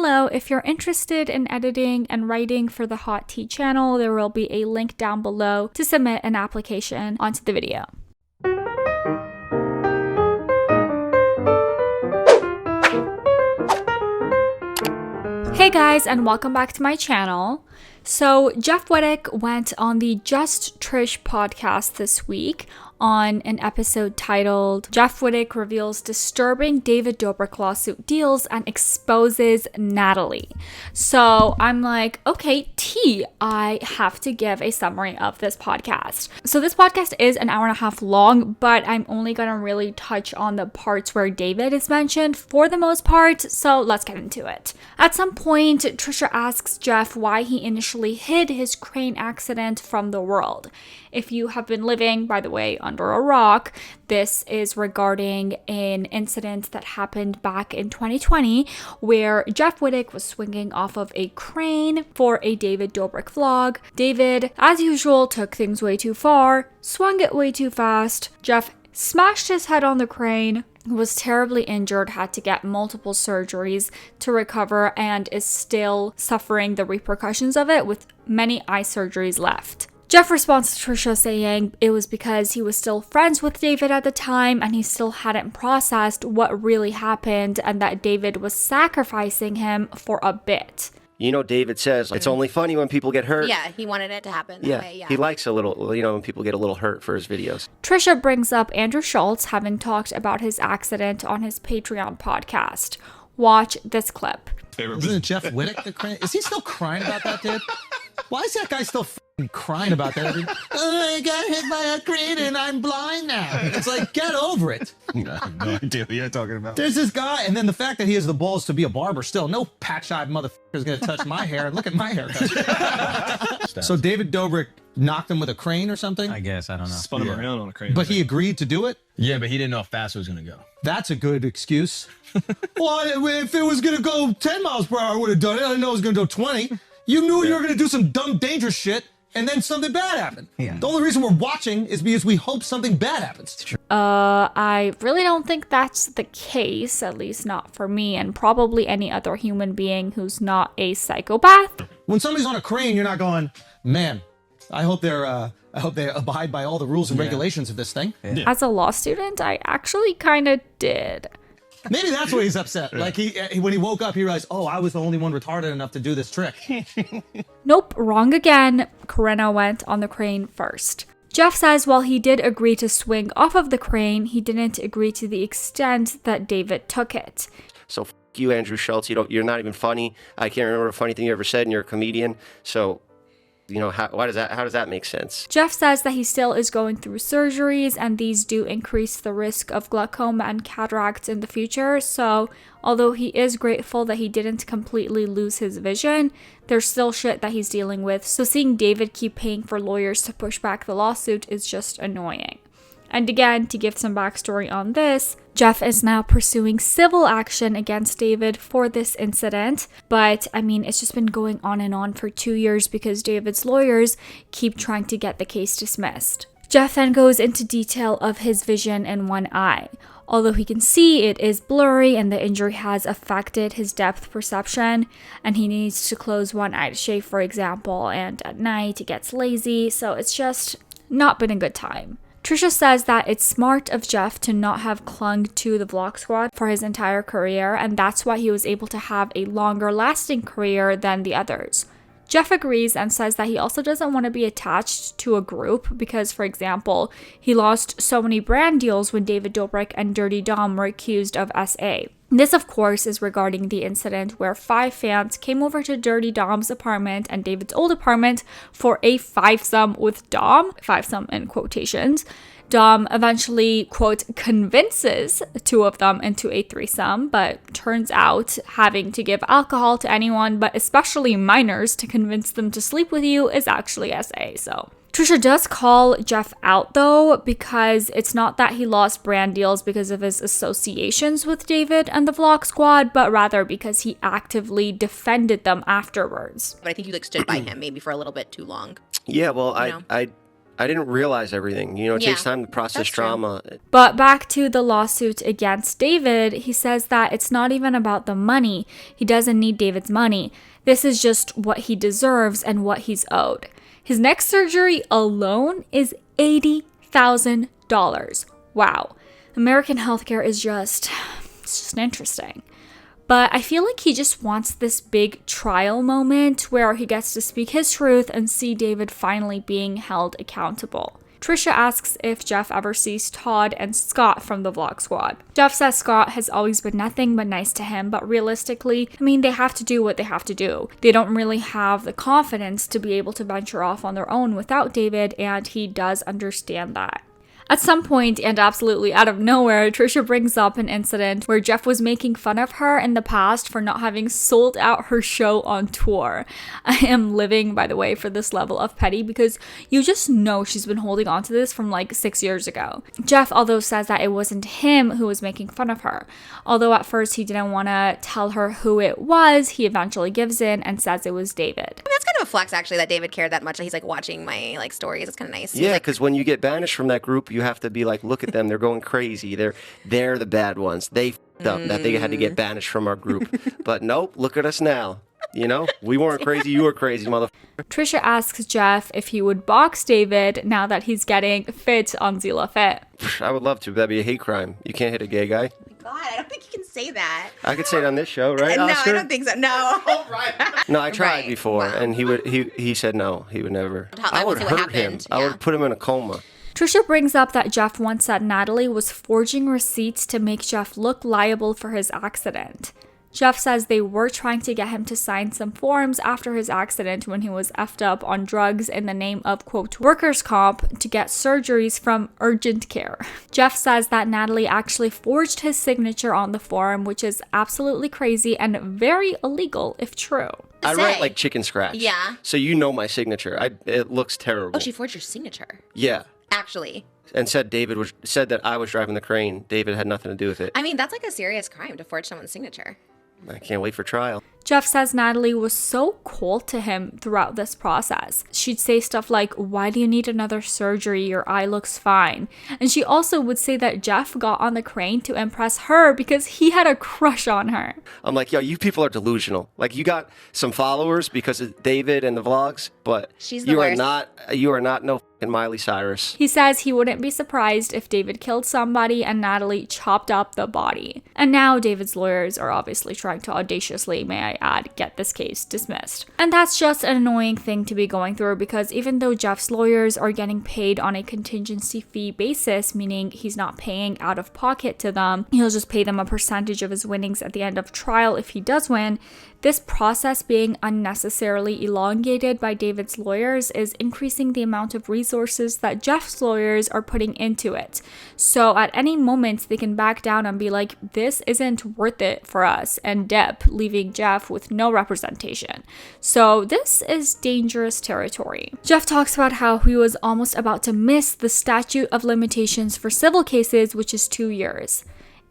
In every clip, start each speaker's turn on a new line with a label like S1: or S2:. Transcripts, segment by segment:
S1: below. If you're interested in editing and writing for the Hot Tea channel, there will be a link down below to submit an application onto the video. Hey guys, and welcome back to my channel. So Jeff Wittek went on the Just Trish podcast this week on an episode titled Jeff Wittek Reveals Disturbing David Dobrik Lawsuit Deals and Exposes Natalie. So I'm like, okay, I have to give a summary of this podcast. So this podcast is an hour and a half long, but I'm only going to really touch on the parts where David is mentioned for the most part, so let's get into it. At some point, Trisha asks Jeff why he initially hid his crane accident from the world. If you have been living, by the way, under a rock, this is regarding an incident that happened back in 2020 where Jeff Wittek was swinging off of a crane for a David Dobrik vlog. David, as usual, took things way too far, swung it way too fast. Jeff smashed his head on the crane, was terribly injured, had to get multiple surgeries to recover, and is still suffering the repercussions of it with many eye surgeries left. Jeff responds to Trisha saying it was because he was still friends with David at the time and he still hadn't processed what really happened and that David was sacrificing him for a bit.
S2: You know, David says, it's only funny when people get hurt.
S3: Yeah, he wanted it to happen that way,
S2: He likes a little, when people get a little hurt for his videos.
S1: Trisha brings up Andrew Schultz having talked about his accident on his Patreon podcast. Watch this clip.
S4: Isn't it Jeff Wittek the crane? Is he still crying about that, dude? Why is that guy still crying about that? I got hit by a crane and I'm blind now. It's like, get over it.
S5: I have no idea what you're talking about.
S4: There's this guy, and then the fact that he has the balls to be a barber still. No patch-eyed motherfucker is going to touch my hair. Look at my haircut. So David Dobrik knocked him with a crane or something?
S5: I guess, I don't know.
S6: Spun him around on a crane.
S4: But he agreed to do it?
S5: Yeah, but he didn't know how fast it was going to go.
S4: That's a good excuse. Well, if it was going to go 10 miles per hour, I would have done it. I didn't know it was going to go 20. You knew you were going to do some dumb, dangerous shit, and then something bad happened. Yeah. The only reason we're watching is because we hope something bad happens.
S1: I really don't think that's the case, at least not for me, and probably any other human being who's not a psychopath.
S4: When somebody's on a crane, you're not going, man, I hope they abide by all the rules and regulations of this thing.
S1: Yeah. As a law student, I actually kind of did.
S4: Maybe that's why he's upset. Like when he woke up, he realized, oh, I was the only one retarded enough to do this trick.
S1: Nope, wrong again. Corinna went on the crane first. Jeff says while he did agree to swing off of the crane, he didn't agree to the extent that David took it.
S2: So f*** you, Andrew Schultz. You're not even funny. I can't remember a funny thing you ever said, and you're a comedian. So, how does that make sense?
S1: Jeff says that he still is going through surgeries and these do increase the risk of glaucoma and cataracts in the future. So although he is grateful that he didn't completely lose his vision, there's still shit that he's dealing with. So seeing David keep paying for lawyers to push back the lawsuit is just annoying. And again, to give some backstory on this, Jeff is now pursuing civil action against David for this incident. But I mean, it's just been going on and on for 2 years because David's lawyers keep trying to get the case dismissed. Jeff then goes into detail of his vision in one eye. Although he can see, it is blurry and the injury has affected his depth perception, and he needs to close one eye to shave, for example, and at night he gets lazy, so it's just not been a good time. Trisha says that it's smart of Jeff to not have clung to the Vlog Squad for his entire career, and that's why he was able to have a longer lasting career than the others. Jeff agrees and says that he also doesn't want to be attached to a group because, for example, he lost so many brand deals when David Dobrik and Dirty Dom were accused of SA. This, of course, is regarding the incident where 5 fans came over to Dirty Dom's apartment and David's old apartment for a fivesome with Dom, fivesome in quotations. Dom eventually, quote, convinces 2 of them into a threesome, but turns out having to give alcohol to anyone, but especially minors, to convince them to sleep with you is actually SA, so. Trisha does call Jeff out though, because it's not that he lost brand deals because of his associations with David and the Vlog Squad, but rather because he actively defended them afterwards.
S3: But I think you stood by him maybe for a little bit too long.
S2: Yeah, well, I I didn't realize everything. It takes time to process trauma.
S1: But back to the lawsuit against David, he says that it's not even about the money. He doesn't need David's money. This is just what he deserves and what he's owed. His neck surgery alone is $80,000. Wow. American healthcare is it's just interesting. But I feel like he just wants this big trial moment where he gets to speak his truth and see David finally being held accountable. Trisha asks if Jeff ever sees Todd and Scott from the Vlog Squad. Jeff says Scott has always been nothing but nice to him, but realistically, they have to do what they have to do. They don't really have the confidence to be able to venture off on their own without David, and he does understand that. At some point, and absolutely out of nowhere, Trisha brings up an incident where Jeff was making fun of her in the past for not having sold out her show on tour. I am living, by the way, for this level of petty because you just know she's been holding on to this from like 6 years ago. Jeff, although, says that it wasn't him who was making fun of her. Although at first he didn't want to tell her who it was, he eventually gives in and says it was David.
S3: That's kind of a flex, actually, that David cared that much. He's like watching my stories. It's kind of nice.
S2: Yeah, because when you get banished from that group, you have to be like, look at them, they're going crazy. They're the bad ones. They f***ed up that they had to get banished from our group. But nope, look at us now. We weren't crazy, you were crazy, motherfucker.
S1: Trisha asks Jeff if he would box David now that he's getting fit on Zila Fit.
S2: I would love to, but that'd be a hate crime. You can't hit a gay guy.
S3: Oh my God, I don't think you can say that.
S2: I could say it on this show, right,
S3: No,
S2: Oscar?
S3: I don't think so. No.
S2: No, I tried
S3: Right.
S2: before,
S3: Wow.
S2: and he said no, he would never.
S3: I
S2: I would
S3: see what
S2: hurt him.
S3: happened.
S2: I
S3: Yeah.
S2: would put him in a coma.
S1: Trisha brings up that Jeff once said Natalie was forging receipts to make Jeff look liable for his accident. Jeff says they were trying to get him to sign some forms after his accident when he was effed up on drugs in the name of, quote, workers' comp to get surgeries from urgent care. Jeff says that Natalie actually forged his signature on the form, which is absolutely crazy and very illegal if true.
S2: I write like chicken scratch.
S3: Yeah.
S2: So my signature. It looks terrible.
S3: Oh, she forged your signature.
S2: Yeah.
S3: Actually.
S2: And said said that I was driving the crane. David had nothing to do with it.
S3: That's like a serious crime to forge someone's signature.
S2: I can't wait for trial.
S1: Jeff says Natalie was so cold to him throughout this process. She'd say stuff like, why do you need another surgery? Your eye looks fine. And she also would say that Jeff got on the crane to impress her because he had a crush on her.
S2: I'm like, yo, you people are delusional. Like, you got some followers because of David and the vlogs, but
S3: She's the
S2: you
S3: worst.
S2: you are not no fucking Miley Cyrus.
S1: He says he wouldn't be surprised if David killed somebody and Natalie chopped up the body. And now David's lawyers are obviously trying to audaciously, may I add, get this case dismissed. And that's just an annoying thing to be going through because even though Jeff's lawyers are getting paid on a contingency fee basis, meaning he's not paying out of pocket to them, he'll just pay them a percentage of his winnings at the end of trial if he does win, this process being unnecessarily elongated by David's lawyers is increasing the amount of resources that Jeff's lawyers are putting into it. So at any moment, they can back down and be like, this isn't worth it for us, and dip, leaving Jeff with no representation. So this is dangerous territory. Jeff talks about how he was almost about to miss the statute of limitations for civil cases, which is 2 years.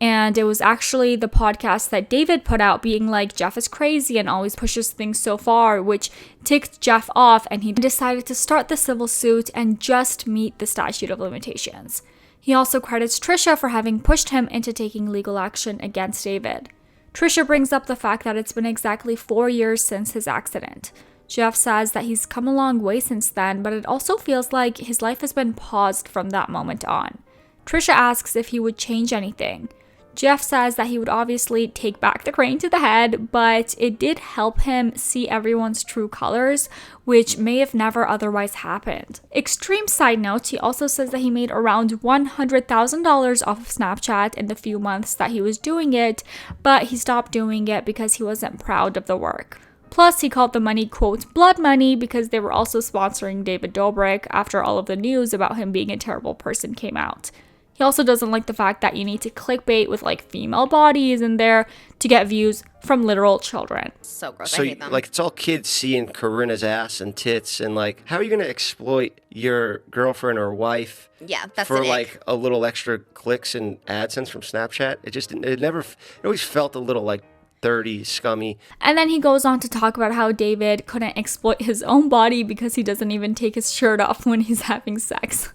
S1: And it was actually the podcast that David put out being like, Jeff is crazy and always pushes things so far, which ticked Jeff off, and he decided to start the civil suit and just meet the statute of limitations. He also credits Trisha for having pushed him into taking legal action against David. Trisha brings up the fact that it's been exactly 4 years since his accident. Jeff says that he's come a long way since then, but it also feels like his life has been paused from that moment on. Trisha asks if he would change anything. Jeff says that he would obviously take back the crane to the head, but it did help him see everyone's true colors, which may have never otherwise happened. Extreme side note, he also says that he made around $100,000 off of Snapchat in the few months that he was doing it, but he stopped doing it because he wasn't proud of the work. Plus, he called the money, quote, blood money because they were also sponsoring David Dobrik after all of the news about him being a terrible person came out. He also doesn't like the fact that you need to clickbait with like female bodies in there to get views from literal children.
S3: So gross.
S2: So,
S3: I hate them.
S2: like, it's all kids seeing Corinna's ass and tits, and like, how are you gonna exploit your girlfriend or wife?
S3: Yeah, that's
S2: for
S3: the dick.
S2: like a little extra clicks and AdSense from Snapchat? It always felt a little like dirty, scummy.
S1: And then he goes on to talk about how David couldn't exploit his own body because he doesn't even take his shirt off when he's having sex.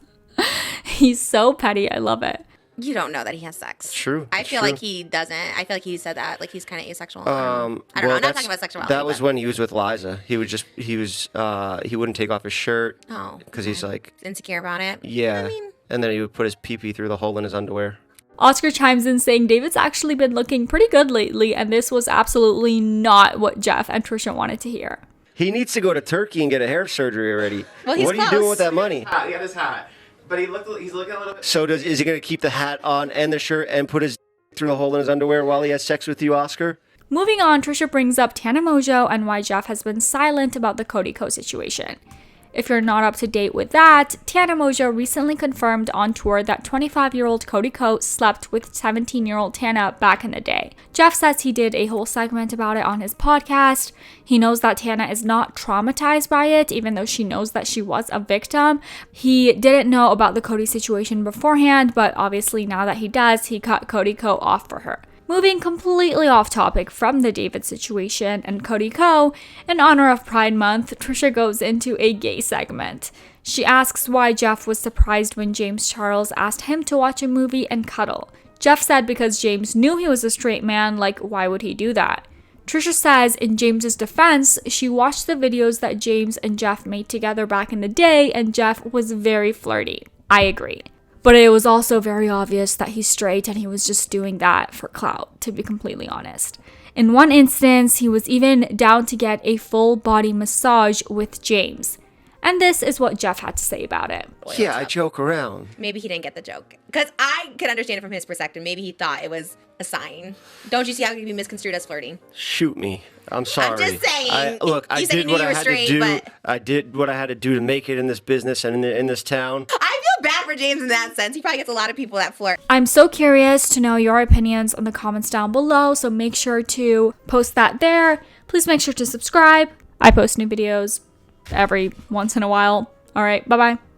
S1: He's so petty. I love it.
S3: You don't know that he has sex.
S2: True.
S3: I feel
S2: true.
S3: like he doesn't. I feel like he said that. Like he's kind of asexual. I don't know. I'm not talking about sexuality.
S2: That was
S3: but-
S2: when he was with Liza. He wouldn't take off his shirt because he's like
S3: insecure about it.
S2: yeah,
S3: I mean,
S2: and then he would put his pee-pee through the hole in his underwear.
S1: Oscar chimes in saying David's actually been looking pretty good lately, and this was absolutely not what Jeff and Trisha wanted to hear.
S2: He needs to go to Turkey and get a hair surgery already.
S3: Well, he's
S2: what are you
S3: close.
S2: doing with that money?
S6: He got his hat, but he's looking a little bit.
S2: So is he going to keep the hat on and the shirt and put his through the hole in his underwear while he has sex with you, Oscar?
S1: Moving on, Trisha brings up Tana Mojo and why Jeff has been silent about the Cody Co situation. If you're not up to date with that, Tana Mojo recently confirmed on tour that 25-year-old Cody Co slept with 17-year-old Tana back in the day. Jeff says he did a whole segment about it on his podcast. He knows that Tana is not traumatized by it, even though she knows that she was a victim. He didn't know about the Cody situation beforehand, but obviously now that he does, he cut Cody Co off for her. Moving completely off topic from the David situation and Cody Co, in honor of Pride Month, Trisha goes into a gay segment. She asks why Jeff was surprised when James Charles asked him to watch a movie and cuddle. Jeff said because James knew he was a straight man, like why would he do that? Trisha says in James's defense, she watched the videos that James and Jeff made together back in the day and Jeff was very flirty. I agree. But it was also very obvious that he's straight and he was just doing that for clout, to be completely honest. In one instance, he was even down to get a full body massage with James. And this is what Jeff had to say about it.
S2: Yeah, I joke around.
S3: maybe he didn't get the joke because I can understand it from his perspective. Maybe he thought it was a sign. Don't you see how it can be misconstrued as flirting?
S2: Shoot me. I'm sorry.
S3: just saying.
S2: I
S3: You said you
S2: did
S3: knew
S2: what
S3: you
S2: I
S3: were
S2: had
S3: straight,
S2: to do.
S3: but-
S2: I did what I had to do to make it in this business and in this town.
S3: I feel bad for James in that sense. He probably gets a lot of people that flirt.
S1: I'm so curious to know your opinions in the comments down below, so make sure to post that there. Please make sure to subscribe. I post new videos every once in a while. All right, bye-bye.